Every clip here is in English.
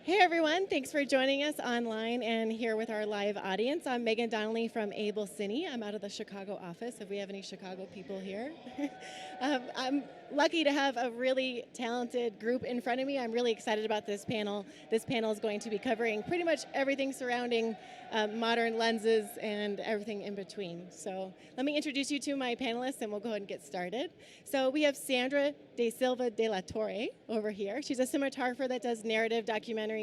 Hey everyone, thanks for joining us online and here with our live audience. I'm Megan Donnelly from AbelCine. I'm out of the Chicago office, if we have any Chicago people here. I'm lucky to have a really talented group in front of me. I'm really excited about this panel. This panel is going to be covering pretty much everything surrounding modern lenses and everything in between. So let me introduce you to my panelists and we'll go ahead and get started. So we have Sandra de Silva de la Torre over here. She's a cinematographer that does narrative documentaries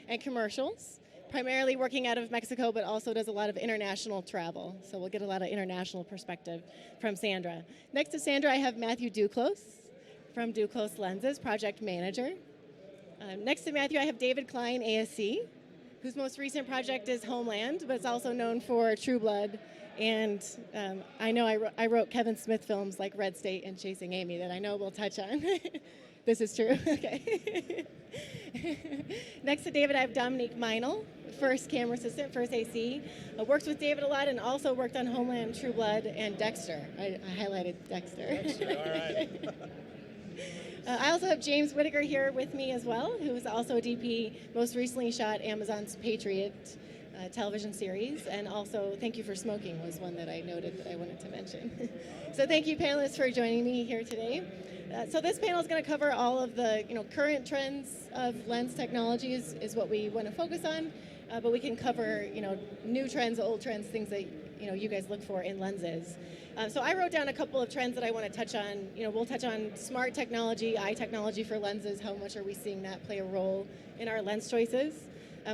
and commercials, primarily working out of Mexico, but also does a lot of international travel. So we'll get a lot of international perspective from Sandra. Next to Sandra, I have Matthew Duclos from Duclos Lenses, project manager. Next to Matthew, I have David Klein, ASC, whose most recent project is Homeland, but it's also known for True Blood. And I know I wrote Kevin Smith films like Red State and Chasing Amy that I know we'll touch on. This is true? Okay. Next to David, I have Dominik Mainl, first camera assistant, first AC. Works with David a lot and also worked on Homeland, True Blood, and Dexter. I highlighted Dexter. Dexter, all right. I also have James Whitaker here with me as well, who is also a DP, most recently shot Amazon's Patriot television series, and also Thank You for Smoking was one that I noted that I wanted to mention. So thank you, panelists, for joining me here today. So this panel is going to cover all of the current trends of lens technologies is what we want to focus on, but we can cover new trends, old trends, things that you guys look for in lenses. So I wrote down a couple of trends that I want to touch on. We'll touch on smart technology, eye technology for lenses. How much are we seeing that play a role in our lens choices?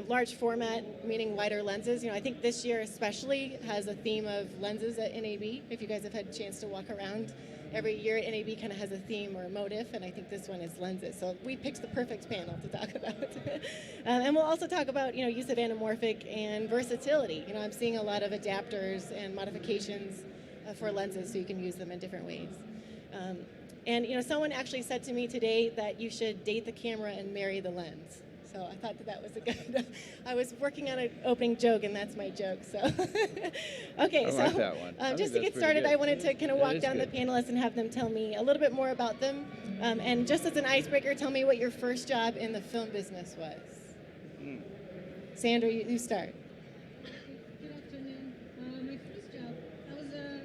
Large format, meaning wider lenses. I think this year especially has a theme of lenses at NAB. If you guys have had a chance to walk around, every year NAB kind of has a theme or a motif, and I think this one is lenses. So we picked the perfect panel to talk about. And we'll also talk about use of anamorphic and versatility. I'm seeing a lot of adapters and modifications for lenses, so you can use them in different ways. And someone actually said to me today that you should date the camera and marry the lens. So I thought that was a good. I was working on an opening joke, and that's my joke. So, okay. I like that one. Just to get started, I wanted to kind of walk down the panelists and have them tell me a little bit more about them. And just as an icebreaker, tell me what your first job in the film business was. Sandra, you start. Good afternoon. My first job, I was a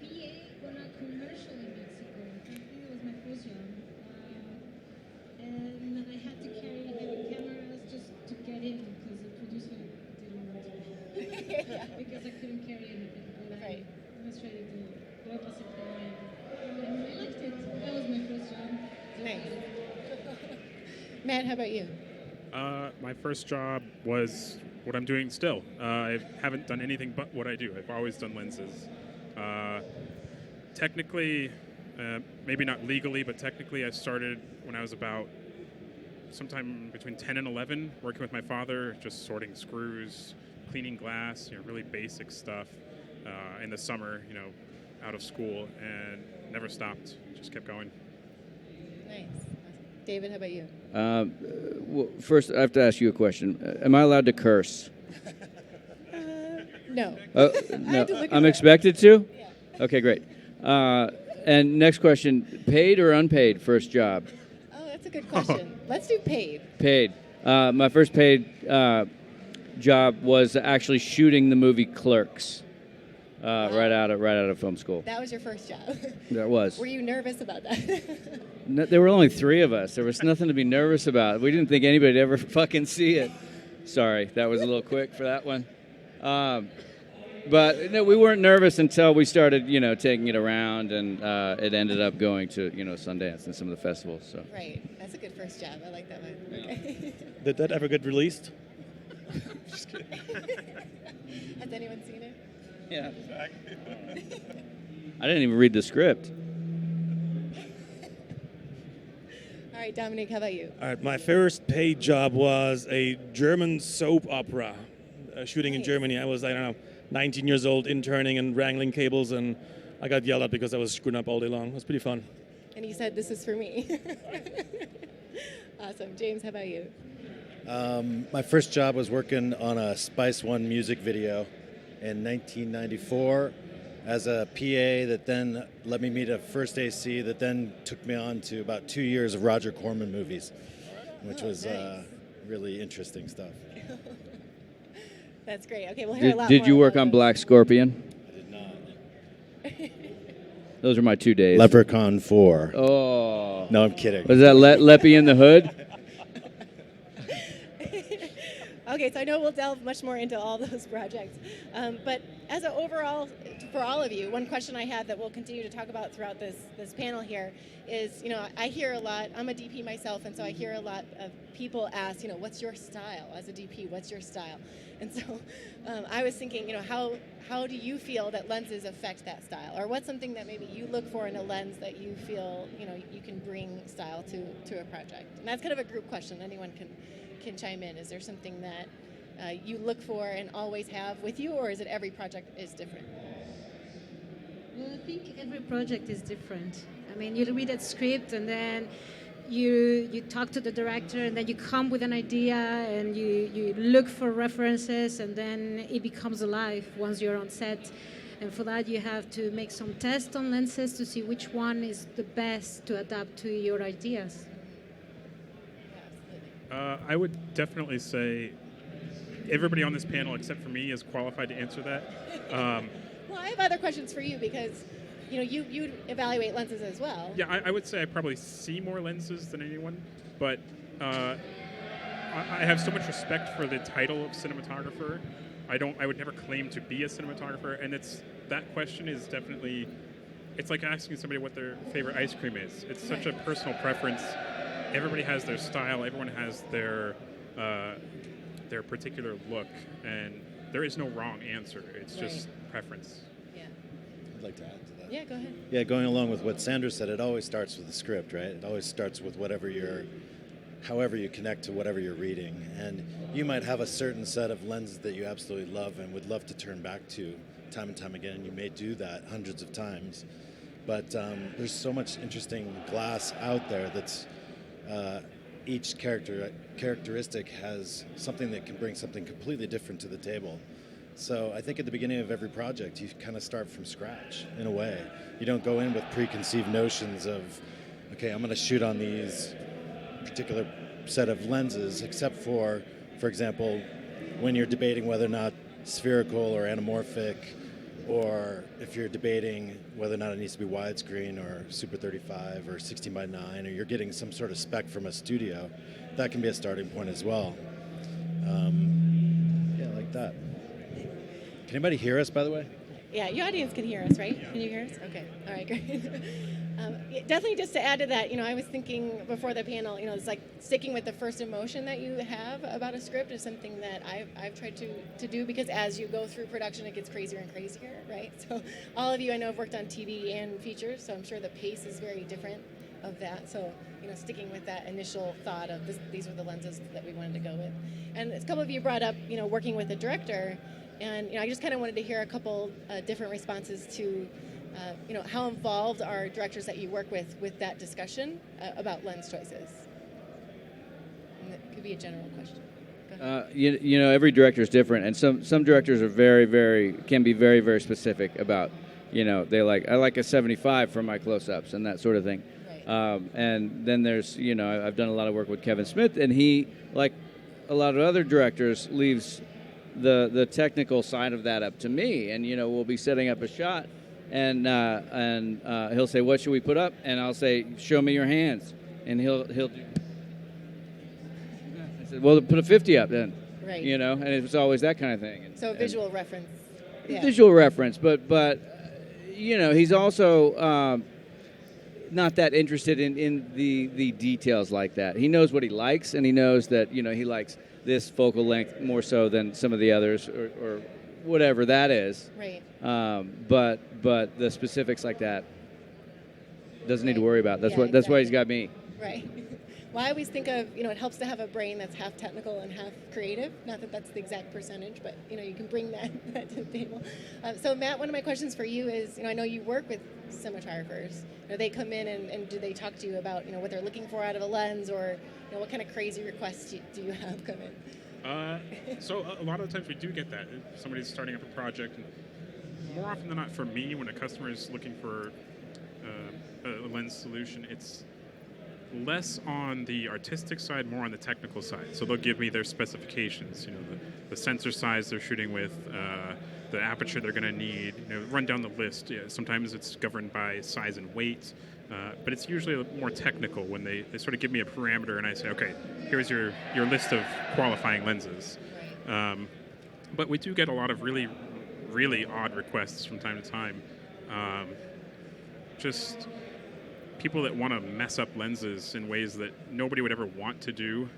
PA on a commercial in Mexico. I think it was my first job. And I had to carry heavy cameras just to get in because the producer didn't want to. Because I couldn't carry anything. But Right. I was ready to go up a supply. And I liked it. That was my first job. Nice. Matt, how about you? My first job was what I'm doing still. I haven't done anything but what I do. I've always done lenses. Technically, maybe not legally, but technically I started when I was about sometime between 10 and 11, working with my father, just sorting screws, cleaning glass, really basic stuff in the summer, out of school, and never stopped, just kept going. Nice. David, how about you? Well, first, I have to ask you a question. Am I allowed to curse? No. No. I'm expected to? Yeah. Okay, great. And next question, paid or unpaid first job? Oh, that's a good question. Let's do paid. Paid. My first paid job was actually shooting the movie Clerks right out of film school. That was your first job. That was. Were you nervous about that? No, there were only 3 of us. There was nothing to be nervous about. We didn't think anybody'd ever fucking see it. Sorry, that was a little quick for that one. But no, we weren't nervous until we started, taking it around, and it ended up going to, Sundance and some of the festivals. So. Right. That's a good first job. I like that one. Okay. Did that ever get released? Has anyone seen it? Yeah. I didn't even read the script. All right, Dominik, how about you? All right, my first paid job was a German soap opera shooting in Nice. Germany. I was, 19 years old, interning and wrangling cables, and I got yelled at because I was screwing up all day long. It was pretty fun. And he said, this is for me. Awesome. James, how about you? My first job was working on a Spice One music video in 1994 as a PA that then let me meet a first AC that then took me on to about 2 years of Roger Corman movies, which was nice. really interesting stuff. That's great. Okay, we'll hear a lot Did more you work about on those. Black Scorpion? I did not. Those are my 2 days. Leprechaun 4. Oh. No, I'm kidding. Was that Leppy in the Hood? Okay, so I know we'll delve much more into all those projects. But as an overall, for all of you, one question I have that we'll continue to talk about throughout this panel here is, I hear a lot, I'm a DP myself, and so I hear a lot of people ask, what's your style as a DP? What's your style? And so I was thinking, how do you feel that lenses affect that style? Or what's something that maybe you look for in a lens that you feel, you can bring style to a project? And that's kind of a group question. Anyone can chime in. Is there something that you look for and always have with you, or is it every project is different? Well, I think every project is different. I mean, you read a script and then you talk to the director and then you come with an idea and you look for references and then it becomes alive once you're on set. And for that, you have to make some tests on lenses to see which one is the best to adapt to your ideas. I would definitely say everybody on this panel except for me is qualified to answer that. Well, I have other questions for you because you evaluate lenses as well. Yeah, I would say I probably see more lenses than anyone, but I have so much respect for the title of cinematographer. I would never claim to be a cinematographer, and that question is definitely, it's like asking somebody what their favorite ice cream is. It's such a personal preference. Everybody has their style. Everyone has their particular look, and there is no wrong answer. It's just preference. Yeah. I'd like to add to that. Yeah, go ahead. Yeah, going along with what Sandra said, it always starts with the script, right? It always starts with however you connect to whatever you're reading. And you might have a certain set of lenses that you absolutely love and would love to turn back to time and time again. You may do that hundreds of times. But there's so much interesting glass out there that's each characteristic has something that can bring something completely different to the table. So I think at the beginning of every project, you kind of start from scratch, in a way. You don't go in with preconceived notions of, okay, I'm going to shoot on these particular set of lenses, except for example, when you're debating whether or not spherical or anamorphic, or if you're debating whether or not it needs to be widescreen or Super 35 or 16 by 9, or you're getting some sort of spec from a studio, that can be a starting point as well. Yeah, like that. Can anybody hear us, by the way? Yeah, your audience can hear us, right? Can you hear us? Okay. All right, great. Definitely just to add to that, I was thinking before the panel, it's like sticking with the first emotion that you have about a script is something that I've tried to do, because as you go through production, it gets crazier and crazier, right? So all of you I know have worked on TV and features, so I'm sure the pace is very different of that. So, sticking with that initial thought of these were the lenses that we wanted to go with. And a couple of you brought up, working with a director, and I just kind of wanted to hear a couple different responses to how involved are directors that you work with that discussion about lens choices? And that could be a general question. Go ahead. Every director is different, and some directors are can be very, very specific about, I like a 75 for my close-ups and that sort of thing. Right. And then there's, I've done a lot of work with Kevin Smith, and he, like a lot of other directors, leaves the technical side of that up to me, and we'll be setting up a shot. And he'll say, "What should we put up?" And I'll say, "Show me your hands." And he'll do. I said, "Well, put a 50 up then." Right. And it was always that kind of thing. So visual reference. Yeah. Visual reference, but he's also not that interested in the details like that. He knows what he likes, and he knows that he likes this focal length more so than some of the others, or whatever that is. Right. But the specifics like that doesn't need to worry about. That's why he's got me. Right. Well, I always think of, it helps to have a brain that's half technical and half creative. Not that that's the exact percentage, but, you can bring that to the table. So, Matt, one of my questions for you is, I know you work with cinematographers. They come in and do they talk to you about, what they're looking for out of a lens, or, what kind of crazy requests do you have come in? So a lot of the times we do get that. If somebody's starting up a project, and more often than not for me, when a customer is looking for a lens solution, it's less on the artistic side, more on the technical side. So they'll give me their specifications, the sensor size they're shooting with, the aperture they're going to need, run down the list. Yeah, sometimes it's governed by size and weight, but it's usually more technical when they sort of give me a parameter and I say, okay, here's your list of qualifying lenses. But we do get a lot of really, really odd requests from time to time. Just people that want to mess up lenses in ways that nobody would ever want to do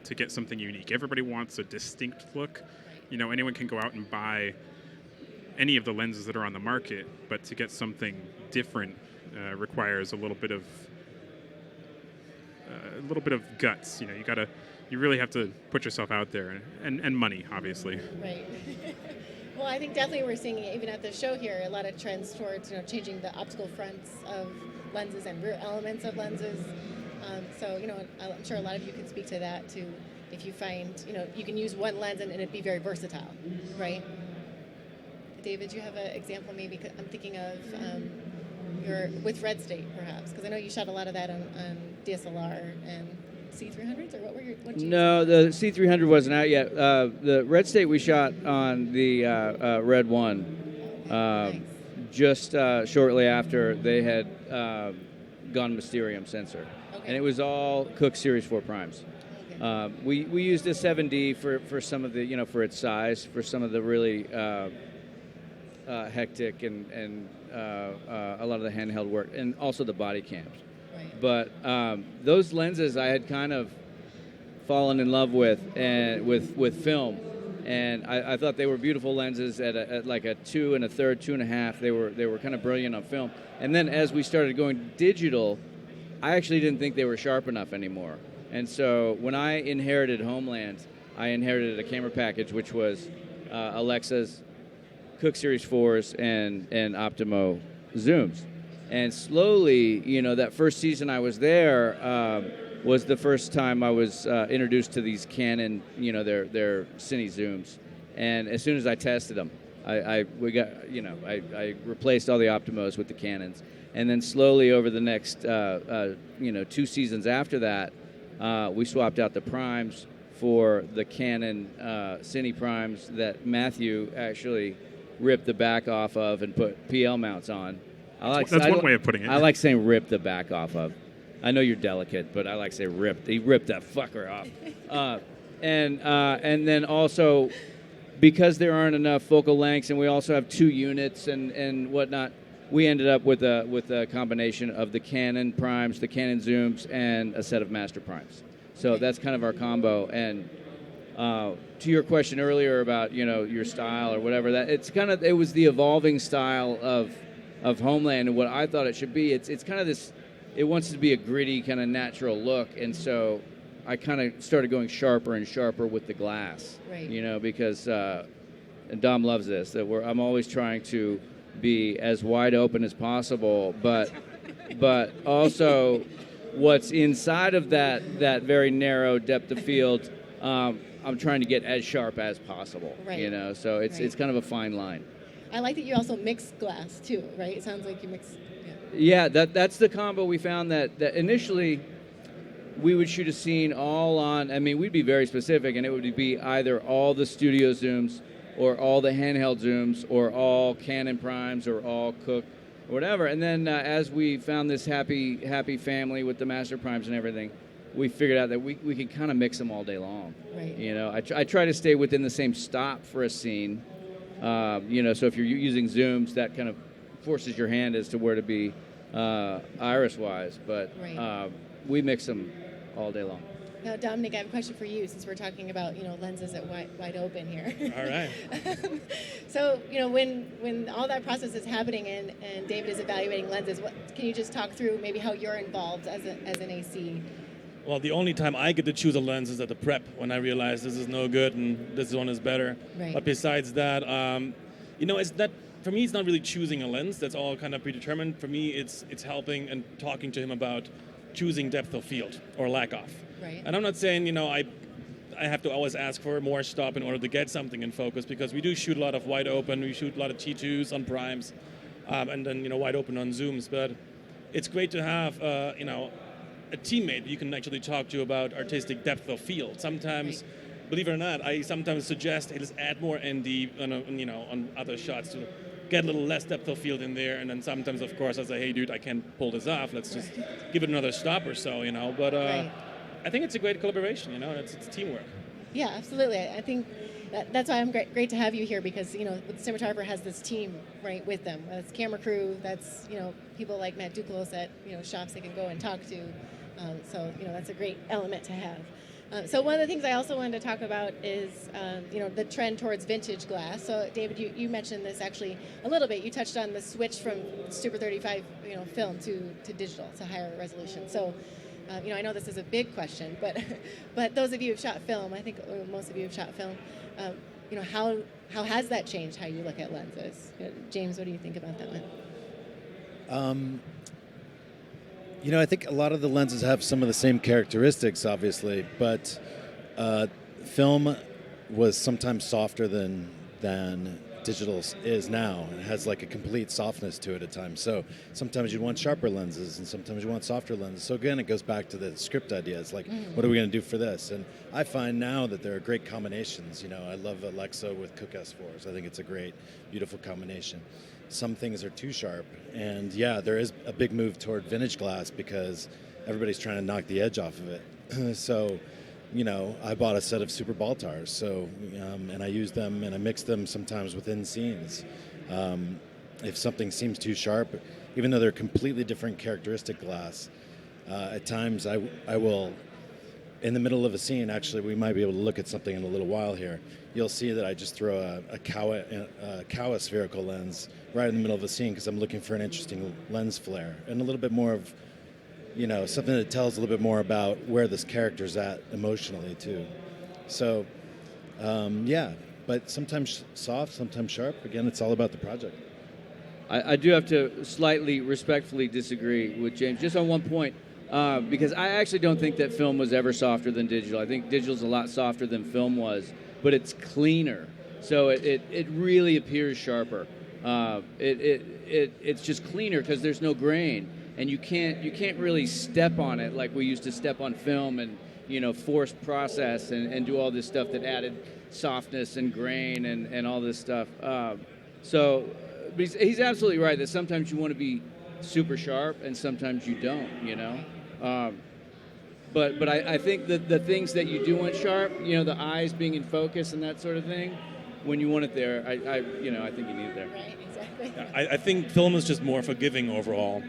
to get something unique. Everybody wants a distinct look. Anyone can go out and buy any of the lenses that are on the market, but to get something different requires a little bit of guts. You really have to put yourself out there, and money, obviously. Right. Well, I think definitely we're seeing, even at the show here, a lot of trends towards changing the optical fronts of lenses and rear elements of lenses. So I'm sure a lot of you can speak to that too. If you find you can use one lens and it be very versatile, right? David, do you have an example? Maybe I'm thinking of your with Red State, perhaps, because I know you shot a lot of that on DSLR and C300s, or what did you No, use? the C300 wasn't out yet. The Red State we shot on the Red 1 Nice. just shortly after they had gone Mysterium sensor. Okay. And it was all Cooke Series 4 primes. Okay. We used a 7D for some of the, for its size, for some of the really hectic and a lot of the handheld work, and also the body cams. Right. But those lenses I had kind of fallen in love with, and with film, and I thought they were beautiful lenses at like a 2 1/3, 2 1/2. They were kind of brilliant on film. And then as we started going digital, I actually didn't think they were sharp enough anymore. And so when I inherited Homeland, I inherited a camera package which was Alexa's, Cooke Series 4s, and Optimo zooms. And slowly, that first season I was there was the first time I was introduced to these Canon, their Cine zooms. And as soon as I tested them, I replaced all the Optimos with the Canons. And then slowly over the next 2 seasons after that, we swapped out the primes for the Canon Cine primes that Matthew actually ripped the back off of and put PL mounts on. That's one way of putting it. I like saying rip the back off of. I know you're delicate, but I like saying ripped. He ripped that fucker off. And then also, because there aren't enough focal lengths, and we also have 2 units and whatnot, we ended up with a combination of the Canon primes, the Canon zooms, and a set of master primes. So that's kind of our combo. And to your question earlier about your style or whatever, it was the evolving style of Homeland and what I thought it should be. It's kind of this. It wants to be a gritty kind of natural look, and so I kind of started going sharper and sharper with the glass. Right. Because and Dom loves this, that I'm always trying to be as wide open as possible, but also what's inside of that very narrow depth of field, I'm trying to get as sharp as possible. Right. So it's kind of a fine line. I like that you also mix glass too, right? It sounds like you mix. Yeah, that's the combo we found that initially we would shoot a scene all on, we'd be very specific, and it would be either all the studio zooms or all the handheld zooms or all Canon primes or all Cooke or whatever. And then as we found this happy family with the master primes and everything, we figured out that we could kind of mix them all day long. Right. I try to stay within the same stop for a scene. So if you're using zooms, that kind of forces your hand as to where to be iris-wise. But Right. We mix them all day long. Now, Dominik, I have a question for you, since we're talking about lenses at wide open here. All right. So when all that process is happening and David is evaluating lenses, can you just talk through maybe how you're involved as an AC? Well, the only time I get to choose a lens is at the prep, when I realize this is no good and this one is better. Right. But besides that, it's not, for me, it's not really choosing a lens. That's all kind of predetermined. For me, it's helping and talking to him about choosing depth of field or lack of. Right. And I'm not saying, I have to always ask for more stop in order to get something in focus, because we do shoot a lot of wide open. We shoot a lot of T2s on primes, and then, wide open on zooms. But it's great to have, a teammate you can actually talk to about artistic depth of field. Sometimes, believe it or not, I sometimes suggest, hey, let's add more ND on other shots to get a little less depth of field in there. And then sometimes, of course, I say, hey, dude, I can't pull this off. Let's just give it another stop or so, But I think it's a great collaboration, It's teamwork. Yeah, absolutely. I think that's why I'm great to have you here because, the Cinematographer has this team, right, with them. That's camera crew, that's, people like Matt Duclos at, shops they can go and talk to. So, that's a great element to have. So one of the things I also wanted to talk about is, the trend towards vintage glass. So David, you mentioned this actually a little bit. You touched on the switch from Super 35, film to digital, to higher resolution. So, I know this is a big question, but those of you who've shot film, I think most of you have shot film. How has that changed how you look at lenses? James, what do you think about that one? I think a lot of the lenses have some of the same characteristics, obviously, but film was sometimes softer than digital is now. It has like a complete softness to it at times. So sometimes you want sharper lenses and sometimes you want softer lenses. So again, it goes back to the script idea. It's like, what are we going to do for this? And I find now that there are great combinations. I love Alexa with Cook S4s. I think it's a great, beautiful combination. Some things are too sharp. And yeah, there is a big move toward vintage glass because everybody's trying to knock the edge off of it. So, I bought a set of Super Baltars, so and I use them and I mix them sometimes within scenes. If something seems too sharp, even though they're completely different characteristic glass, at times I will, in the middle of a scene, actually we might be able to look at something in a little while here. You'll see that I just throw a Kawa spherical lens right in the middle of a scene because I'm looking for an interesting lens flare and a little bit more of something that tells a little bit more about where this character's at emotionally too. So, but sometimes soft, sometimes sharp. Again, it's all about the project. I do have to slightly respectfully disagree with James just on one point because I actually don't think that film was ever softer than digital. I think digital's a lot softer than film was, but it's cleaner. So it really appears sharper. It's just cleaner because there's no grain. And you can't really step on it like we used to step on film and force process and do all this stuff that added softness and grain and all this stuff. So he's absolutely right that sometimes you want to be super sharp and sometimes you don't. But I think that the things that you do want sharp, the eyes being in focus and that sort of thing, when you want it there, I think you need it there. Right, exactly. I think film is just more forgiving overall.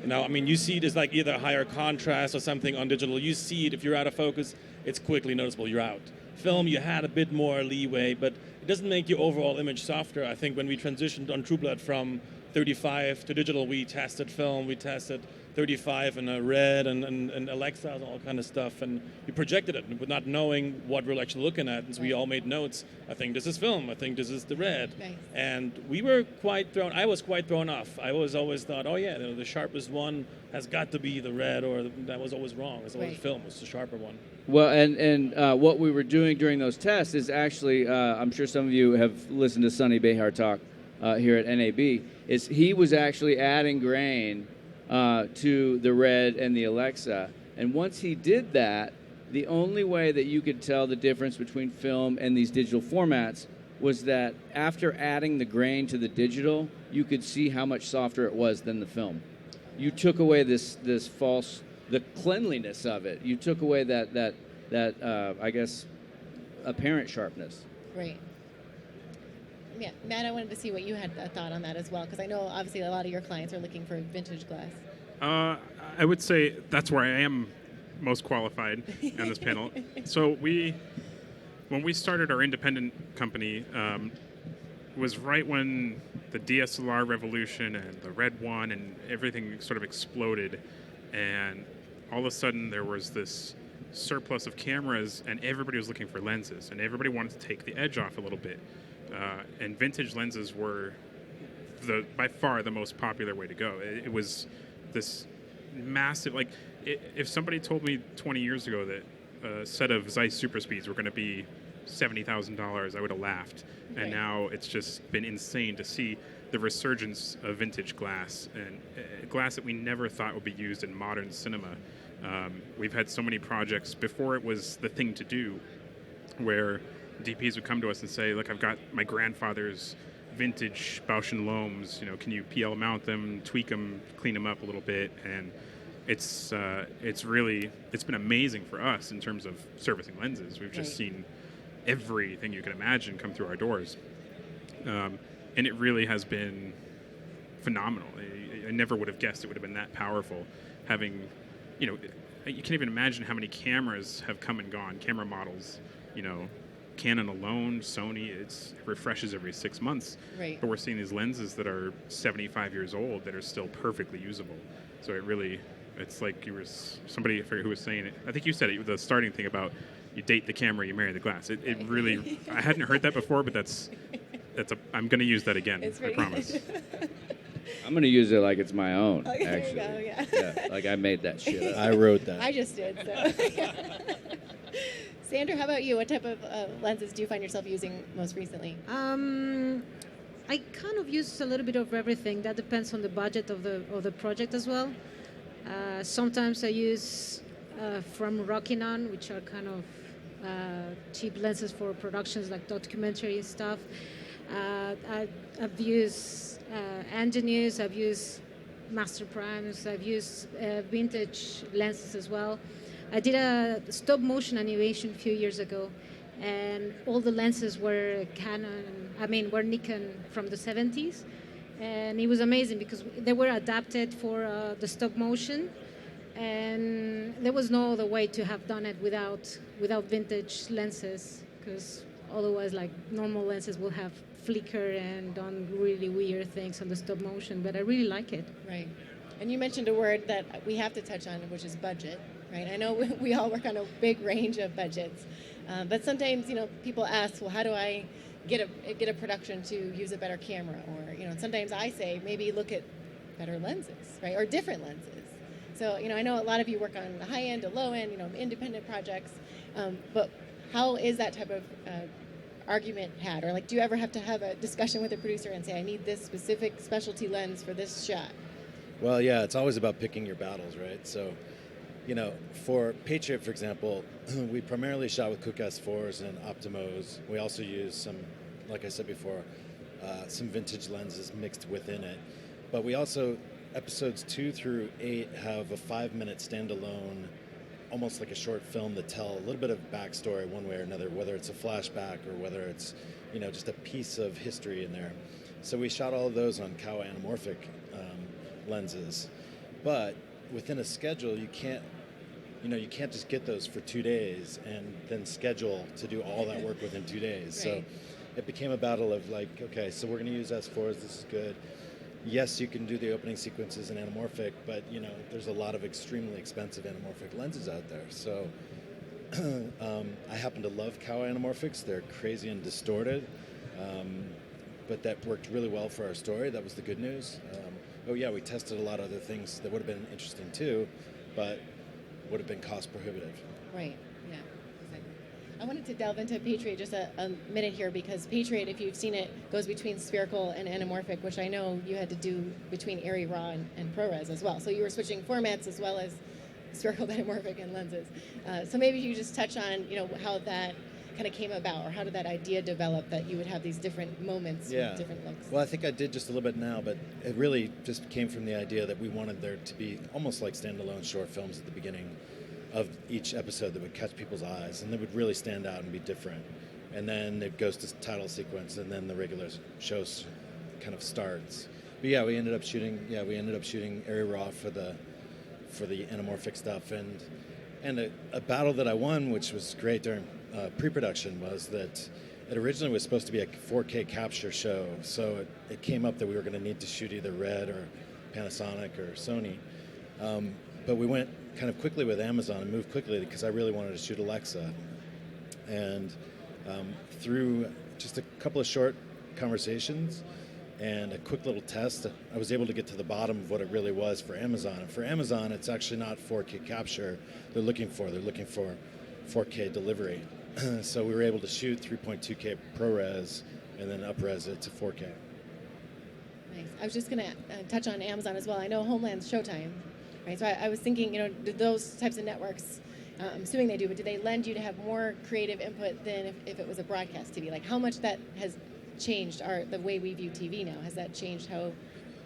You see it as like either higher contrast or something on digital. You see it, if you're out of focus, it's quickly noticeable, you're out. Film, you had a bit more leeway, but it doesn't make your overall image softer. I think when we transitioned on True Blood from 35 to digital, we tested film, we tested 35 in a red and Alexa and all kind of stuff, and we projected it with not knowing what we're actually looking at, and so we all made notes. I think this is film, I think this is the red. Nice. And we were I was quite thrown off. I always thought, oh yeah, the sharpest one has got to be the red, or that was always wrong. It's always film, it's the sharper one. Well, and what we were doing during those tests is actually, I'm sure some of you have listened to Sonny Behar talk here at NAB, is he was actually adding grain to the red and the Alexa. And once he did that, the only way that you could tell the difference between film and these digital formats was that after adding the grain to the digital, you could see how much softer it was than the film. You took away this the cleanliness of it. You took away that I guess, apparent sharpness. Right. Yeah, Matt, I wanted to see what you had a thought on that as well, because I know obviously a lot of your clients are looking for vintage glass. I would say that's where I am most qualified on this panel. So when we started our independent company, was right when the DSLR revolution and the Red One and everything sort of exploded, and all of a sudden there was this surplus of cameras and everybody was looking for lenses and everybody wanted to take the edge off a little bit. And vintage lenses were by far the most popular way to go. It was this massive, if somebody told me 20 years ago that a set of Zeiss Super Speeds were going to be $70,000, I would have laughed. And Right. now it's just been insane to see the resurgence of vintage glass and glass that we never thought would be used in modern cinema. We've had so many projects before it was the thing to do, where DPs would come to us and say, look, I've got my grandfather's vintage Bausch & Lombs, can you PL mount them, tweak them, clean them up a little bit? And it's been amazing for us in terms of servicing lenses. We've just seen everything you can imagine come through our doors. And it really has been phenomenal. I never would have guessed it would have been that powerful. Having, you can't even imagine how many cameras have come and gone, camera models, Canon alone, Sony, it refreshes every 6 months. Right. But we're seeing these lenses that are 75 years old that are still perfectly usable. So it's like somebody, I forget who was saying it. I think you said it, the starting thing about you date the camera, you marry the glass. It really, I hadn't heard that before, but I'm going to use that again, I promise. I'm going to use it like it's my own, Okay, actually. there you go, yeah. Like I made that shit up. I wrote that. I just did. So. Sandra, how about you? What type of lenses do you find yourself using most recently? I kind of use a little bit of everything. That depends on the budget of the project as well. Sometimes I use from Rockinon, which are kind of cheap lenses for productions like documentary stuff. I've used Ingenues, I've used Master Primes, I've used vintage lenses as well. I did a stop motion animation a few years ago, and all the lenses were were Nikon from the 70s. And it was amazing because they were adapted for the stop motion, and there was no other way to have done it without vintage lenses, because otherwise, like, normal lenses will have flicker and done really weird things on the stop motion. But I really like it. Right. And you mentioned a word that we have to touch on, which is budget. Right. I know we all work on a big range of budgets, but sometimes people ask, well, how do I get a production to use a better camera? Or sometimes I say maybe look at better lenses, right, or different lenses. So I know a lot of you work on the high end, the low end, independent projects, but how is that type of argument had? Or do you ever have to have a discussion with a producer and say, I need this specific specialty lens for this shot? Well, yeah, it's always about picking your battles, right? So, for Patriot, for example, we primarily shot with Cook S4s and Optimos. We also use some, like I said before, some vintage lenses mixed within it. But we also, episodes 2 through 8 have a 5-minute standalone, almost like a short film that tell a little bit of backstory one way or another, whether it's a flashback or whether it's, just a piece of history in there. So we shot all of those on Kawa anamorphic lenses. But within a schedule, you can't just get those for 2 days and then schedule to do all that work within 2 days. Right. So it became a battle of okay, so we're going to use S4s. This is good. Yes, you can do the opening sequences in anamorphic, but there's a lot of extremely expensive anamorphic lenses out there. So I happen to love Kawa anamorphics. They're crazy and distorted, but that worked really well for our story. That was the good news. We tested a lot of other things that would have been interesting too, but would have been cost prohibitive. Right, yeah, exactly. I wanted to delve into Patriot just a minute here, because Patriot, if you've seen it, goes between spherical and anamorphic, which I know you had to do between Arri RAW and ProRes as well. So you were switching formats as well as spherical, anamorphic, and lenses. So maybe you just touch on, how that kind of came about, or how did that idea develop that you would have these different moments with different looks? Well, I think I did just a little bit now, but it really just came from the idea that we wanted there to be almost like standalone short films at the beginning of each episode that would catch people's eyes, and they would really stand out and be different. And then it goes to title sequence, and then the regular show kind of starts. But we ended up shooting Arri RAW for the anamorphic stuff, and a battle that I won, which was great during pre-production, was that it originally was supposed to be a 4K capture show, so it came up that we were going to need to shoot either Red or Panasonic or Sony, but we went kind of quickly with Amazon and moved quickly because I really wanted to shoot Alexa, and through just a couple of short conversations and a quick little test, I was able to get to the bottom of what it really was for Amazon. And for Amazon, it's actually not 4K capture they're looking for 4K delivery. So we were able to shoot 3.2K ProRes and then upres it to 4K. Nice. I was just going to touch on Amazon as well. I know Homeland's Showtime, Right. So I was thinking, do those types of networks, I'm assuming they do, but do they lend you to have more creative input than if it was a broadcast TV? Like how much that has changed the way we view TV now? Has that changed how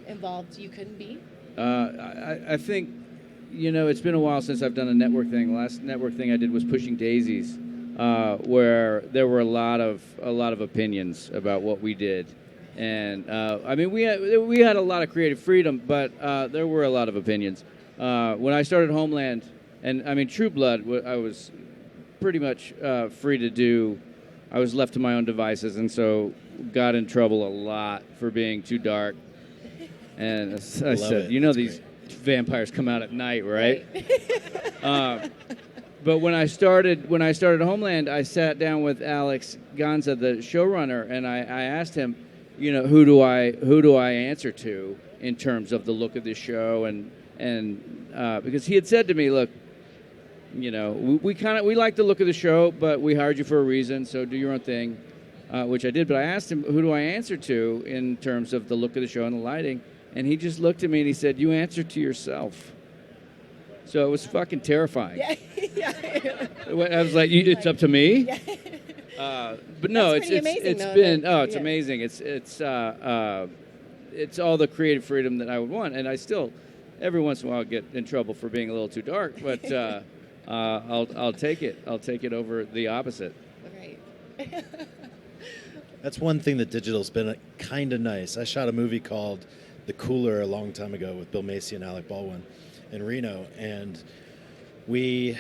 involved you can be? I think, it's been a while since I've done a network thing. The last network thing I did was Pushing Daisies, where there were a lot of opinions about what we did, and we had a lot of creative freedom, but there were a lot of opinions. When I started Homeland, and True Blood, I was pretty much free to do. I was left to my own devices, and so got in trouble a lot for being too dark. And as I said, these vampires come out at night, right? But when I started Homeland, I sat down with Alex Gonza, the showrunner, and I asked him, who do I answer to in terms of the look of the show, and because he had said to me, look, we like the look of the show, but we hired you for a reason, so do your own thing, which I did. But I asked him, who do I answer to in terms of the look of the show and the lighting? And he just looked at me and he said, you answer to yourself. So it was fucking terrifying. Yeah. I was like, it's up to me? Yeah. But no, it's amazing. It's all the creative freedom that I would want. And I still, every once in a while, get in trouble for being a little too dark. But I'll take it. I'll take it over the opposite. Right. That's one thing that digital's been kind of nice. I shot a movie called The Cooler a long time ago with Bill Macy and Alec Baldwin in Reno, and we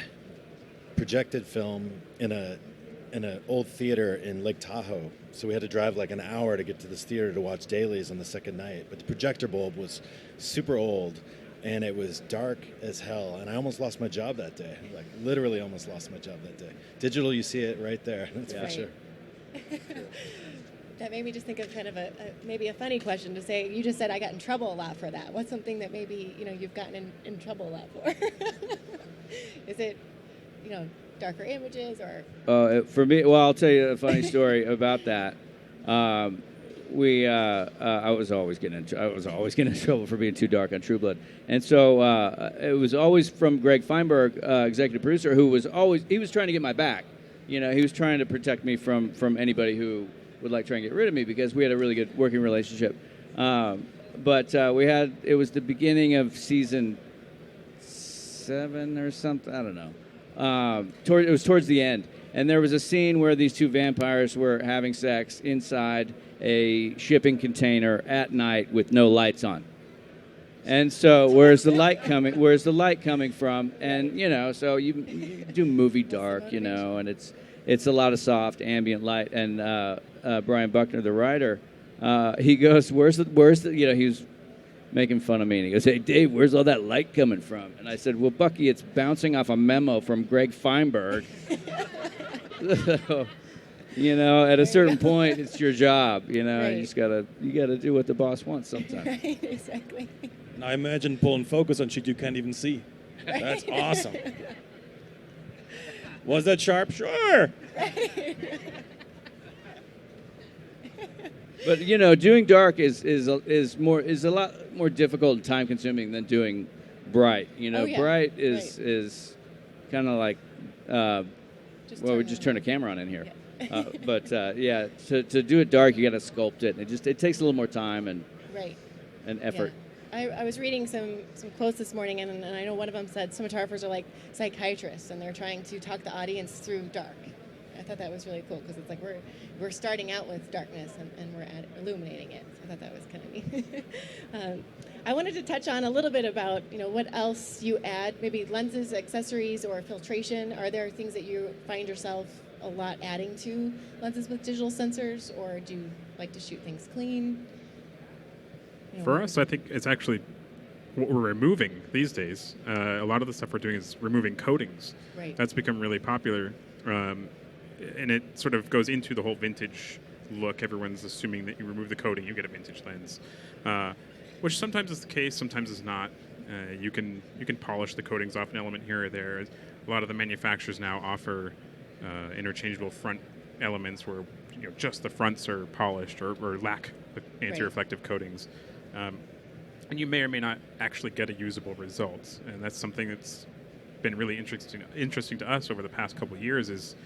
projected film in an old theater in Lake Tahoe. So we had to drive like an hour to get to this theater to watch dailies on the second night. But the projector bulb was super old, and it was dark as hell. And I almost lost my job that day. Like literally almost lost my job that day. Digital, you see it right there. That's for sure. That made me just think of kind of maybe a funny question to say. You just said I got in trouble a lot for that. What's something that maybe you've gotten in trouble a lot for? Is it darker images or? For me, well, I'll tell you a funny story about that. I was always getting in trouble for being too dark on True Blood, and so it was always from Greg Feinberg, executive producer, who was trying to get my back. He was trying to protect me from anybody who would like try and get rid of me, because we had a really good working relationship. But it was the beginning of season 7 or something. I don't know. It was towards the end, and there was a scene where these two vampires were having sex inside a shipping container at night with no lights on. And so, where's the light coming from? And so you do movie dark, and it's a lot of soft ambient light. And Brian Buckner, the writer, he goes, "Where's the?" He was making fun of me, and he goes, "Hey, Dave, where's all that light coming from?" And I said, "Well, Bucky, it's bouncing off a memo from Greg Feinberg." So, at a certain point, it's your job. Right. You just gotta do what the boss wants sometimes. Right, exactly. Now imagine pulling focus on shit you can't even see. Right. That's awesome. Was that sharp? Sure. But doing dark is a lot more difficult and time consuming than doing bright. Bright is kind of like we just turn a camera on in here. Yeah. But to do it dark, you got to sculpt it, and it takes a little more time and effort. Yeah. I was reading some quotes this morning, and I know one of them said cinematographers are like psychiatrists, and they're trying to talk the audience through dark. I thought that was really cool, because it's like we're starting out with darkness and we're illuminating it. So I thought that was kind of neat. I wanted to touch on a little bit about what else you add, maybe lenses, accessories, or filtration. Are there things that you find yourself a lot adding to lenses with digital sensors, or do you like to shoot things clean? For us, I think it's actually what we're removing these days. A lot of the stuff we're doing is removing coatings. Right. That's become really popular. And it sort of goes into the whole vintage look. Everyone's assuming that you remove the coating, you get a vintage lens, which sometimes is the case, sometimes is not. You can polish the coatings off an element here or there. A lot of the manufacturers now offer interchangeable front elements where just the fronts are polished or lack the anti-reflective coatings. and you may or may not actually get a usable result. And that's something that's been really interesting to us over the past couple of years, is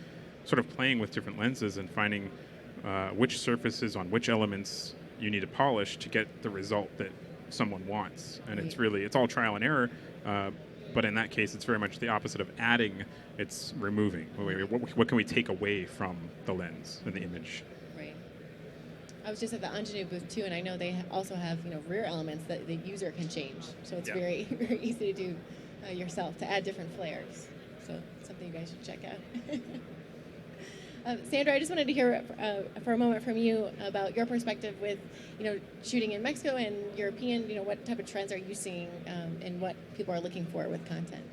sort of playing with different lenses and finding which surfaces on which elements you need to polish to get the result that someone wants. And it's all trial and error, but in that case, it's very much the opposite of adding, it's removing. What can we take away from the lens and the image? Right. I was just at the Ingenue booth too, and I know they also have rear elements that the user can change. So it's very, very easy to do yourself, to add different flares. So it's something you guys should check out. Sandra, I just wanted to hear for a moment from you about your perspective with, shooting in Mexico and European. What type of trends are you seeing, and what people are looking for with content?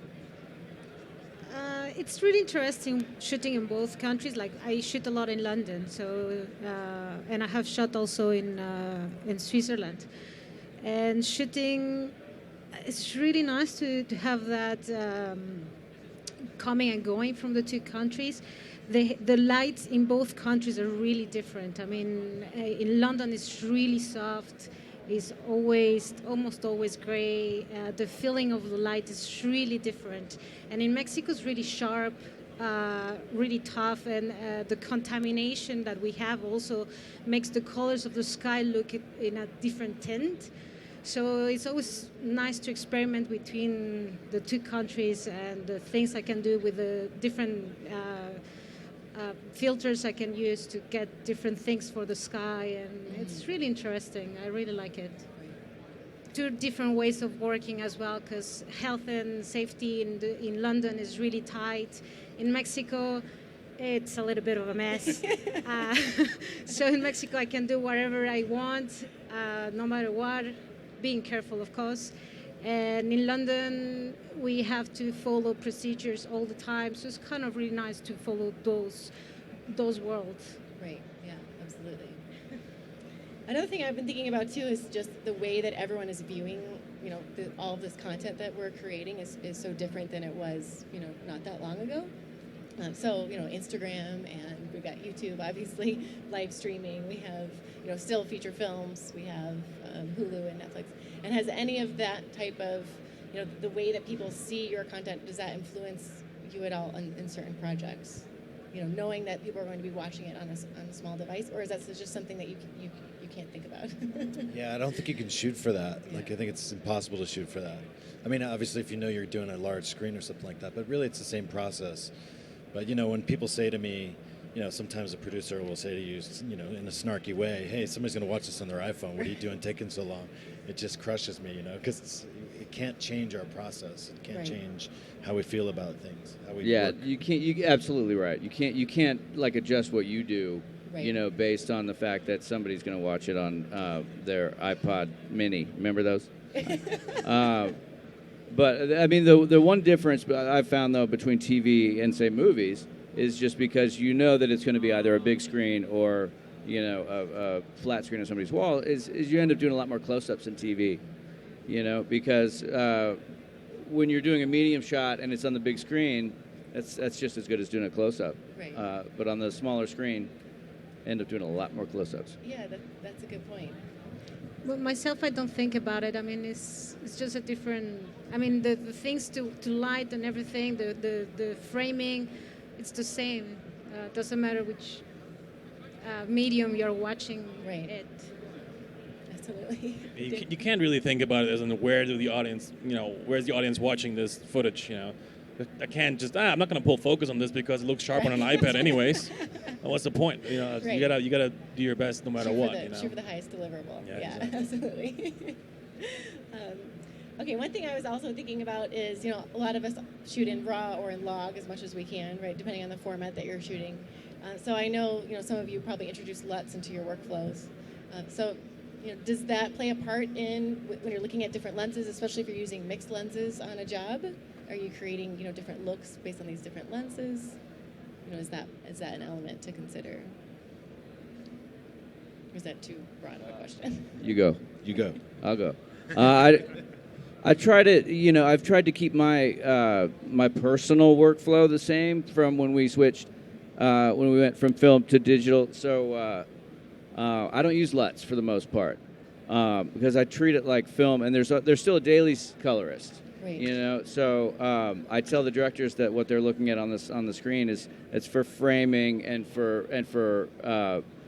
It's really interesting shooting in both countries. Like, I shoot a lot in London, so and I have shot also in Switzerland. And shooting, it's really nice to have that coming and going from the two countries. The lights in both countries are really different. I mean, in London it's really soft. It's almost always gray. The feeling of the light is really different. And in Mexico it's really sharp, really tough, and the contamination that we have also makes the colors of the sky look in a different tint. So it's always nice to experiment between the two countries and the things I can do with the different filters I can use to get different things for the sky, and it's really interesting. I really like it. Two different ways of working as well, because health and safety in London is really tight. In Mexico, it's a little bit of a mess. So in Mexico, I can do whatever I want, no matter what, being careful, of course. And in London, we have to follow procedures all the time, so it's kind of really nice to follow those worlds. Right, yeah, absolutely. Another thing I've been thinking about too is just the way that everyone is viewing, all of this content that we're creating is so different than it was, not that long ago. So, Instagram, and we've got YouTube, obviously, live streaming. We have, still feature films. We have Hulu and Netflix. And has any of that type of, the way that people see your content, does that influence you at all in certain projects? Knowing that people are going to be watching it on a small device, or is that just something that you can't think about? Yeah, I don't think you can shoot for that. Yeah. Like, I think it's impossible to shoot for that. I mean, obviously, if you're doing a large screen or something like that, but really it's the same process. But, when people say to me, sometimes a producer will say to you, in a snarky way, hey, somebody's going to watch this on their iPhone. What are you doing taking so long? It just crushes me, because it can't change our process. It can't change how we feel about things. How we work. You can't. You're absolutely right. You can't like adjust what you do, based on the fact that somebody's going to watch it on their iPod Mini. Remember those? But I mean, the one difference I've found though between TV and say movies is just because that it's going to be either a big screen or a flat screen on somebody's wall is you end up doing a lot more close-ups in TV, because when you're doing a medium shot and it's on the big screen, that's just as good as doing a close-up. Right. But on the smaller screen, end up doing a lot more close-ups. Yeah, that's a good point. Well, myself, I don't think about it. I mean, it's just a different. I mean, the things to light and everything, the framing, it's the same. Doesn't matter which medium you're watching it. Absolutely. You can't really think about it as in where's the audience watching this footage, I can't just, I'm not going to pull focus on this because it looks sharp on an iPad anyways. What's the point? Right. You gotta do your best no matter what. Shoot for the highest deliverable. Yeah, exactly. Absolutely. Okay, one thing I was also thinking about is, a lot of us shoot in RAW or in log as much as we can, right, depending on the format that you're shooting. So I know, some of you probably introduce LUTs into your workflows. So, does that play a part in when you're looking at different lenses, especially if you're using mixed lenses on a job? Are you creating, different looks based on these different lenses? Is that an element to consider? Or is that too broad of a question? You go. I'll go. I try to, I've tried to keep my my personal workflow the same from when we switched, when we went from film to digital. So I don't use LUTs for the most part. because I treat it like film, and there's still a dailies colorist. Right. You know, so I tell the directors that what they're looking at on the screen is it's for framing and for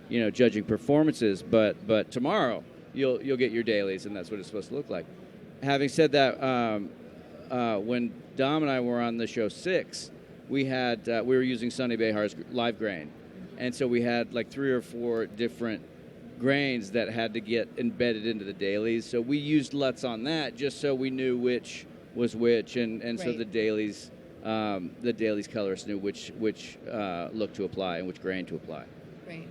judging performances. But tomorrow you'll get your dailies, and that's what it's supposed to look like. Having said that, when Dom and I were on the show 6, we were using Sonny Behar's live grain, and so we had like 3 or 4 different grains that had to get embedded into the dailies. So we used LUTs on that just so we knew which was which, and so Right. the dailies colorists knew which look to apply and which grain to apply. Right.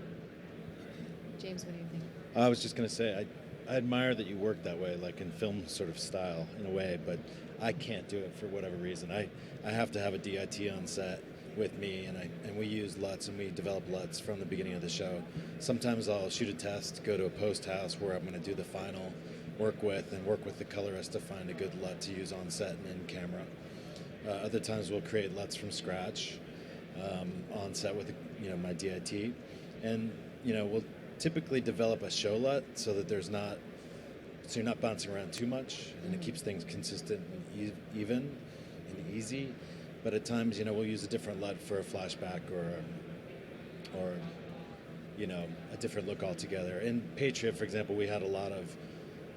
James, what do you think? I was just going to say, I admire that you work that way, like in film sort of style in a way, but I can't do it for whatever reason. I have to have a DIT on set with me, and we use LUTs, and we develop LUTs from the beginning of the show. Sometimes I'll shoot a test, go to a post house where I'm going to do the final work with the colorist to find a good LUT to use on set and in camera. Other times we'll create LUTs from scratch on set with my DIT, and we'll typically develop a show LUT so that you're not bouncing around too much, and it keeps things consistent and even and easy. But at times, we'll use a different LUT for a flashback or a different look altogether. In Patriot, for example, we had a lot of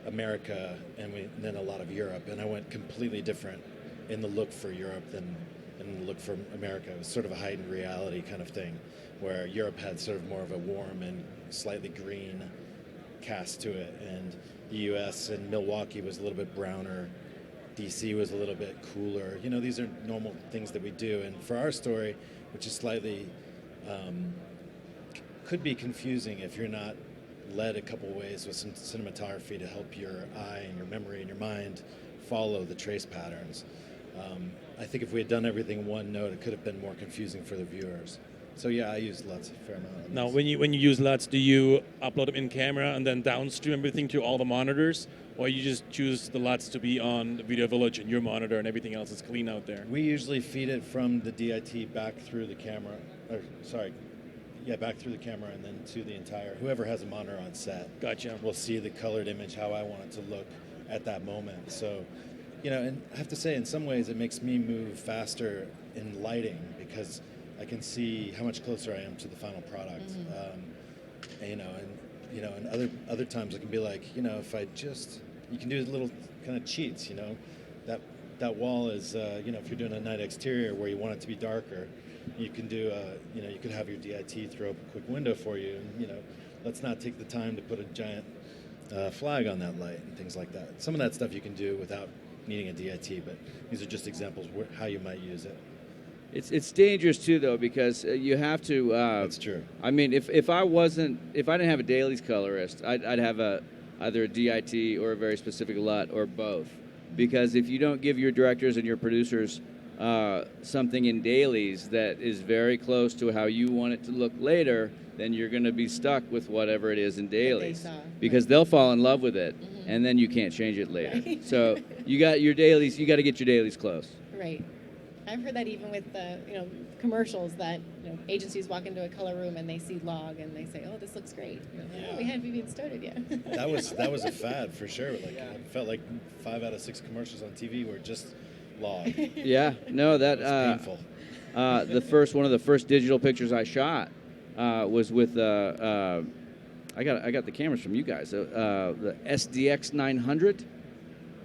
America and then a lot of Europe, and I went completely different in the look for Europe than in the look for America. It was sort of a heightened reality kind of thing, where Europe had sort of more of a warm and slightly green cast to it, and the U.S. and Milwaukee was a little bit browner. DC was a little bit cooler. These are normal things that we do, and for our story, which is slightly could be confusing if you're not led a couple ways with some cinematography to help your eye and your memory and your mind follow the trace patterns. I think if we had done everything in one note, it could have been more confusing for the viewers. So yeah, I use LUTs a fair amount. Now, when you use LUTs, do you upload them in camera and then downstream everything to all the monitors, or you just choose the LUTs to be on the Video Village and your monitor and everything else is clean out there? We usually feed it from the DIT back through the camera, back through the camera and then to the entire, whoever has a monitor on set. Gotcha. Will see the colored image how I want it to look at that moment. So, and I have to say, in some ways, it makes me move faster in lighting because I can see how much closer I am to the final product. And other times it can be like, if I just, you can do little kind of cheats, that wall is, if you're doing a night exterior where you want it to be darker, you can do, you could have your DIT throw up a quick window for you, and, let's not take the time to put a giant flag on that light and things like that. Some of that stuff you can do without needing a DIT, but these are just examples how you might use it. It's dangerous too, though, because you have to. That's true. I mean, if I didn't have a dailies colorist, I'd have either a DIT or a very specific LUT or both, because if you don't give your directors and your producers something in dailies that is very close to how you want it to look later, then you're going to be stuck with whatever it is in dailies, because they'll fall in love with it, and then you can't change it later. Right. So you got your dailies. You got to get your dailies close. Right. I've heard that even with the commercials that agencies walk into a color room and they see log and they say, "Oh, this looks great." Yeah. Oh, we haven't even started yet. That was a fad for sure. Like it felt like 5 out of 6 commercials on TV were just log. Yeah, no, that painful. One of the first digital pictures I shot was with I got the cameras from you guys. The SDX 900.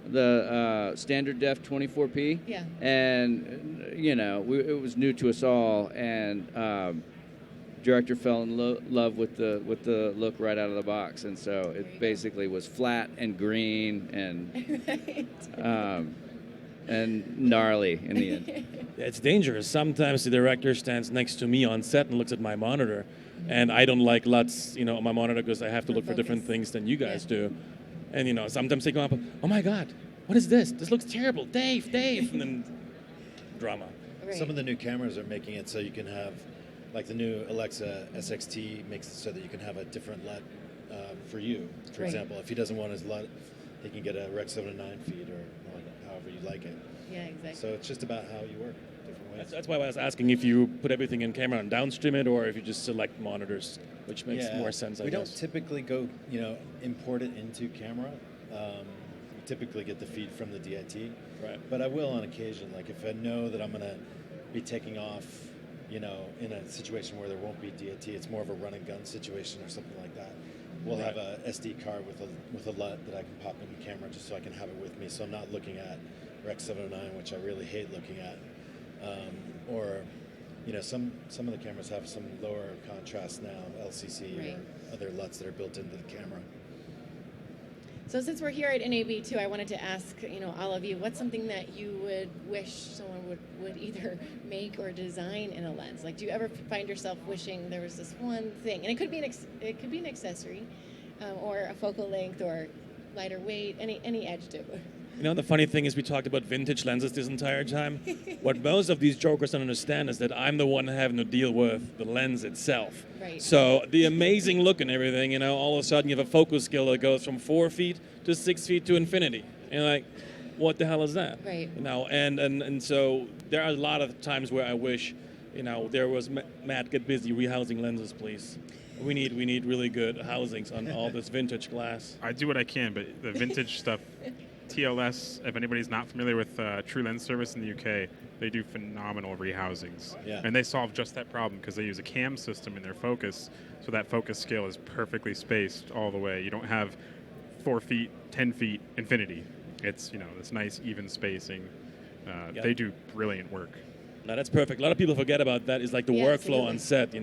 The standard def 24p. Yeah. And it was new to us all, and director fell in love with the look right out of the box, and so it basically was flat and green and gnarly in the end. It's dangerous. Sometimes the director stands next to me on set and looks at my monitor, and I don't like LUTs, on my monitor because I have to look for different things than you guys do. And, sometimes they come up, "Oh my God, what is this? This looks terrible. Dave. And then drama. Right. Some of the new cameras are making it so you can have, like the new Alexa SXT makes it so that you can have a different LUT for you. For example, if he doesn't want his LUT, he can get a Rec 709 feed or however you like it. Yeah, exactly. So it's just about how you work, different ways. That's why I was asking if you put everything in camera and downstream it, or if you just select monitors, which makes more sense, I we guess. don't typically go, import it into camera. We typically get the feed from the DIT. Right. But I will on occasion, like if I know that I'm going to be taking off, in a situation where there won't be DIT, it's more of a run and gun situation or something like that. We'll have a SD card with a LUT that I can pop in the camera just so I can have it with me. So I'm not looking at Rec 709, which I really hate looking at. Or, some of the cameras have some lower contrast now, LCC or other LUTs that are built into the camera. So since we're here at NAB too, I wanted to ask, all of you, what's something that you would wish someone would either make or design in a lens? Like, do you ever find yourself wishing there was this one thing, and it could be an accessory, or a focal length, or lighter weight, any edge to it? The funny thing is we talked about vintage lenses this entire time. What most of these jokers don't understand is that I'm the one having to deal with the lens itself. Right. So the amazing look and everything, all of a sudden you have a focus skill that goes from 4 feet to 6 feet to infinity. And you're like, what the hell is that? Right. And so there are a lot of times where I wish, there was, Matt, get busy rehousing lenses, please. We need really good housings on all this vintage glass. I do what I can, but the vintage stuff, TLS, if anybody's not familiar with True Lens Service in the UK, they do phenomenal rehousings. Yeah. And they solve just that problem because they use a cam system in their focus, so that focus scale is perfectly spaced all the way. You don't have 4 feet, 10 feet, infinity. It's, this nice even spacing. They do brilliant work. No, that's perfect. A lot of people forget about that. It's like the workflow on set,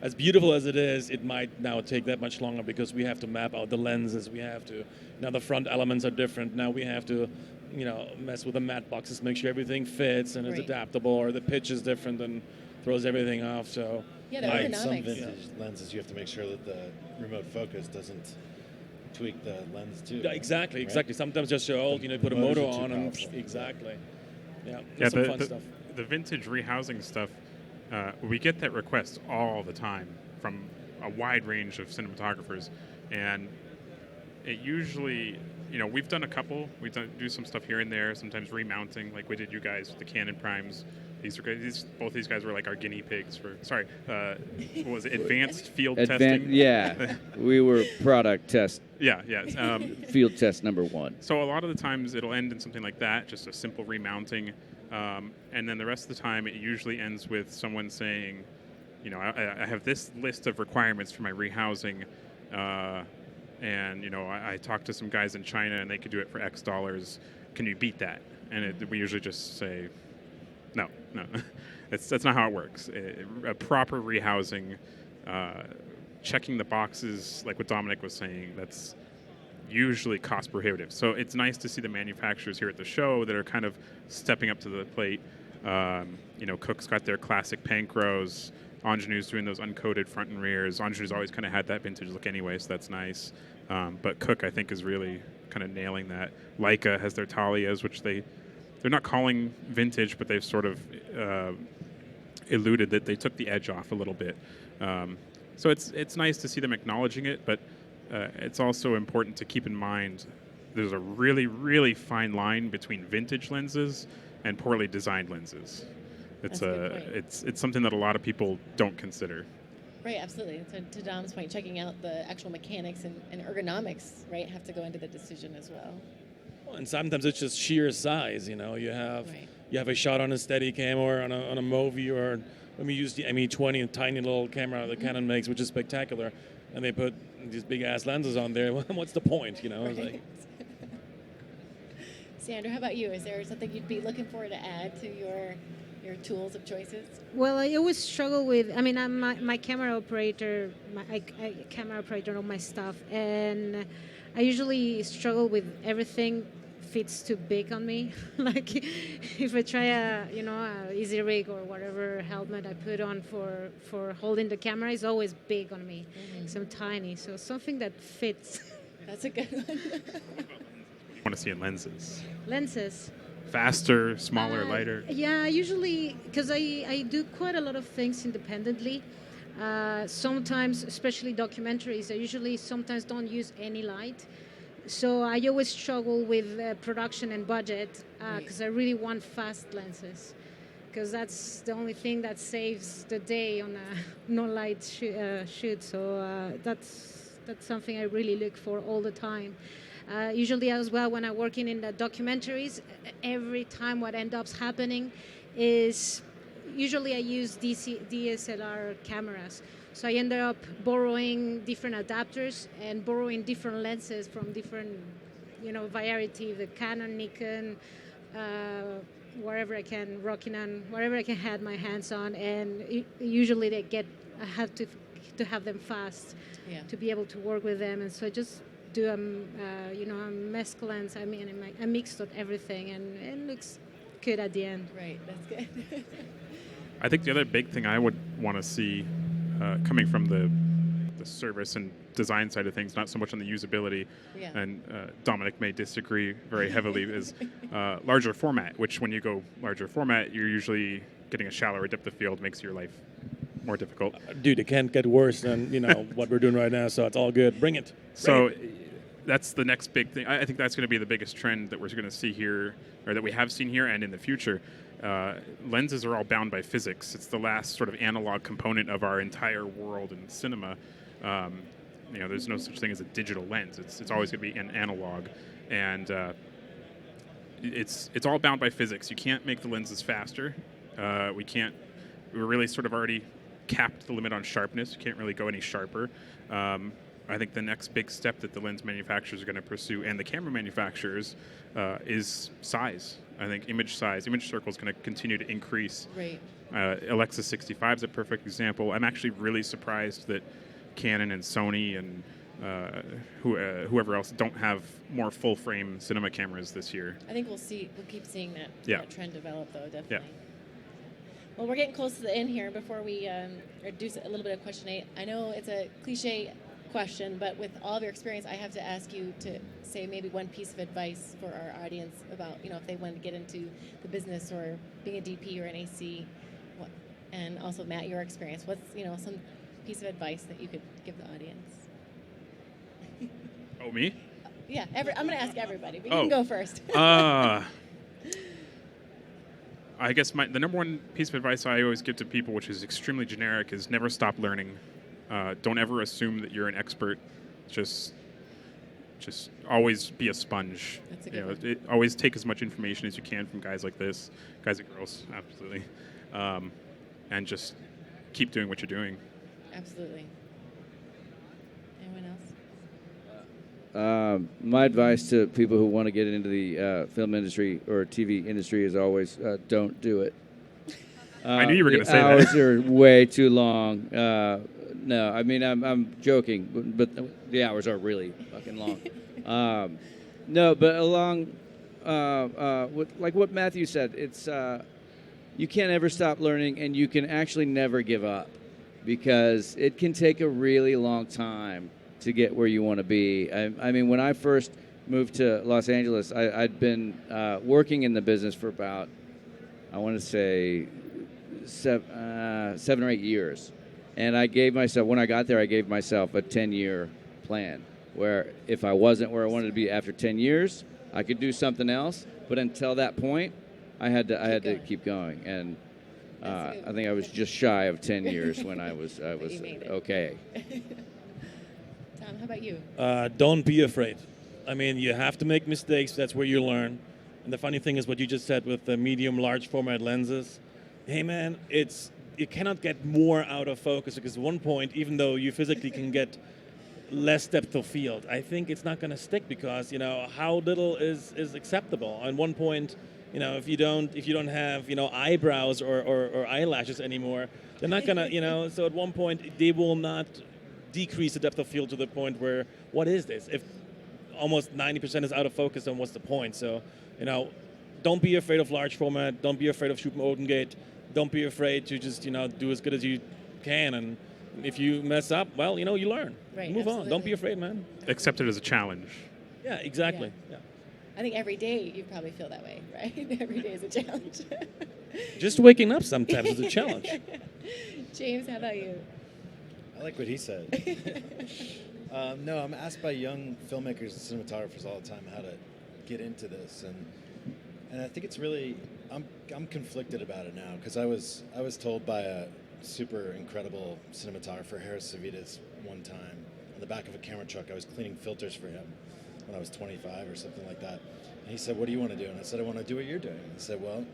As beautiful as it is, it might now take that much longer because we have to map out the lenses. We have to, the front elements are different. Now we have to, mess with the matte boxes, make sure everything fits and is adaptable, or the pitch is different and throws everything off. So the some ergonomics. vintage lenses, you have to make sure that the remote focus doesn't tweak the lens too. Exactly. Sometimes just so old, you put a Motors motor are too on and powerful. exactly. Yeah, Yeah, some fun stuff. The vintage rehousing stuff, we get that request all the time from a wide range of cinematographers, and it usually, we've done a couple. We do some stuff here and there, sometimes remounting, like we did you guys with the Canon Primes. Both these guys were like our guinea pigs for, what was it, advanced field testing? Yeah, we were product test. Yeah. Field test number 1. So a lot of the times it'll end in something like that, just a simple remounting. And then the rest of the time it usually ends with someone saying, I have this list of requirements for my rehousing. And, I talked to some guys in China and they could do it for X dollars. Can you beat that? And we usually just say, no. That's not how it works. A proper rehousing, checking the boxes, like what Dominik was saying, that's usually cost prohibitive. So it's nice to see the manufacturers here at the show that are kind of stepping up to the plate. Cook's got their classic Pancros. Ingenue's doing those uncoated front and rears. Ingenue's always kind of had that vintage look anyway, so that's nice. But Cook, I think, is really kind of nailing that. Leica has their Talias, which they're not calling vintage, but they've sort of alluded that they took the edge off a little bit. So it's nice to see them acknowledging it, but it's also important to keep in mind there's a really, really fine line between vintage lenses and poorly designed lenses. It's something that a lot of people don't consider. Right, absolutely. So to Dom's point, checking out the actual mechanics and ergonomics, right, have to go into the decision as well. And sometimes it's just sheer size. You have a shot on a Steadicam or on a Movi, or when we use the ME20, a tiny little camera that Canon makes, which is spectacular, and they put these big ass lenses on there. What's the point? It's like. Sandra, how about you? Is there something you'd be looking for to add to your tools of choices? Well, I always struggle with, I'm my camera operator, I camera operator on my stuff, and I usually struggle with everything fits too big on me. Like if I try a easy rig or whatever helmet I put on for holding the camera is always big on me. So I'm tiny, so something that fits. That's a good one. I want to see in lenses. Lenses. Faster, smaller, lighter. Yeah, usually, because I do quite a lot of things independently. Sometimes, especially documentaries, I usually sometimes don't use any light. So I always struggle with production and budget Right. because I really want fast lenses, because that's the only thing that saves the day on a no-light shoot. So that's something I really look for all the time. Usually as well, when I'm working in the documentaries, every time what ends up happening is usually I use DSLR cameras. So I ended up borrowing different adapters and borrowing different lenses from different, variety, the Canon, Nikon, wherever I can, Rokinon, wherever I can have my hands on. And usually I have to have them fast to be able to work with them. And so I just do a mesh lens. I mean, I mixed up everything, and it looks good at the end. Right, that's good. I think the other big thing I would want to see coming from the service and design side of things, not so much on the usability, and Dominik may disagree very heavily, is larger format, which when you go larger format, you're usually getting a shallower depth of field, makes your life more difficult. Dude, it can't get worse than what we're doing right now, so it's all good. Bring it. So that's the next big thing. I think that's going to be the biggest trend that we're going to see here, or that we have seen here and in the future. Lenses are all bound by physics. It's the last sort of analog component of our entire world in cinema. There's no such thing as a digital lens. It's always going to be an analog, and it's all bound by physics. You can't make the lenses faster. We're really sort of already capped the limit on sharpness. You can't really go any sharper. I think the next big step that the lens manufacturers are going to pursue, and the camera manufacturers, is size. I think image circle is going to continue to increase. Right. Alexa 65 is a perfect example. I'm actually really surprised that Canon and Sony and whoever else don't have more full-frame cinema cameras this year. I think we'll keep seeing that trend develop, though, definitely. Yeah. Well, we're getting close to the end here. Before we do a little bit of question 8, I know it's a cliche question, but with all of your experience, I have to ask you to say maybe one piece of advice for our audience about, if they wanted to get into the business or being a DP or an AC, and also Matt, your experience. What's some piece of advice that you could give the audience? Oh, me? Yeah, I'm going to ask everybody, but you can go first. I guess the number one piece of advice I always give to people, which is extremely generic, is never stop learning. Don't ever assume that you're an expert. Just always be a sponge. That's a good one. Always take as much information as you can from guys like this, guys and girls, absolutely, and just keep doing what you're doing. Absolutely. Anyone else? My advice to people who want to get into the film industry or TV industry is always don't do it. I knew you were going to say that. that. Hours are way too long. No, I mean I'm joking, but the hours are really fucking long. No, but along like what Matthew said, it's you can't ever stop learning, and you can actually never give up, because it can take a really long time to get where you want to be. I mean, when I first moved to Los Angeles, I'd been working in the business for about, I want to say, 7 or 8 years. And I gave myself, when I got there, I gave myself a 10-year plan, where if I wasn't where I wanted to be after 10 years, I could do something else. But until that point, I had to keep going. And I think I was just shy of 10 years when I was okay. Tom, how about you? Don't be afraid. I mean, you have to make mistakes. That's where you learn. And the funny thing is what you just said with the medium, large format lenses. Hey, man, you cannot get more out of focus, because at one point, even though you physically can get less depth of field, I think it's not going to stick, because how little is acceptable. At one point, if you don't have eyebrows or eyelashes anymore, they're not going to so at one point they will not decrease the depth of field to the point where, what is this? If almost 90% is out of focus, then what's the point? So don't be afraid of large format. Don't be afraid of shooting open gate. Don't be afraid to just do as good as you can, and if you mess up, well, you learn. Right, Move absolutely. on. Don't be afraid, man. Accept it as a challenge. Yeah, exactly. Yeah. I think every day you probably feel that way, right? Every day is a challenge. Just waking up sometimes is a challenge. James, how about you? I like what he said. No, I'm asked by young filmmakers and cinematographers all the time how to get into this, and I think it's really I'm conflicted about it now because I was told by a super incredible cinematographer, Harris Savitas, one time on the back of a camera truck. I was cleaning filters for him when I was 25 or something like that, and he said, "What do you want to do?" And I said, "I want to do what you're doing." And he said, "Well,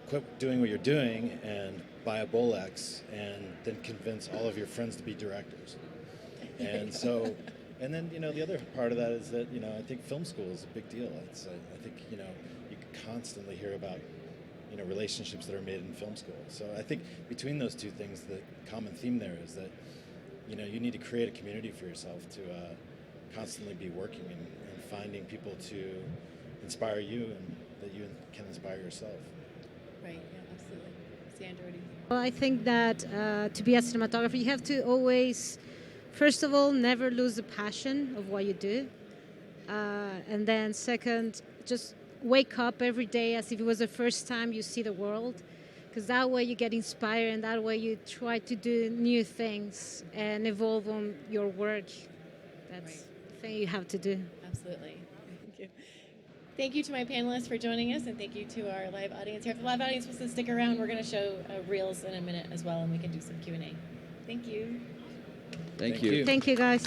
quit doing what you're doing and buy a Bolex and then convince all of your friends to be directors." And so, and then, the other part of that is that, I think film school is a big deal. I think, you constantly hear about, relationships that are made in film school. So I think between those two things, the common theme there is that, you need to create a community for yourself to constantly be working and finding people to inspire you and that you can inspire yourself. Right, yeah, absolutely. Sandra, what do you think? Well, I think that to be a cinematographer, you have to always, first of all, never lose the passion of what you do. And then second, just wake up every day as if it was the first time you see the world. Because that way you get inspired and that way you try to do new things and evolve on your work. That's the thing you have to do. Absolutely. Thank you. Thank you to my panelists for joining us, and thank you to our live audience here. If the live audience wants to stick around, we're going to show reels in a minute as well, and we can do some Q&A. Thank you. Thank you. Thank you, guys.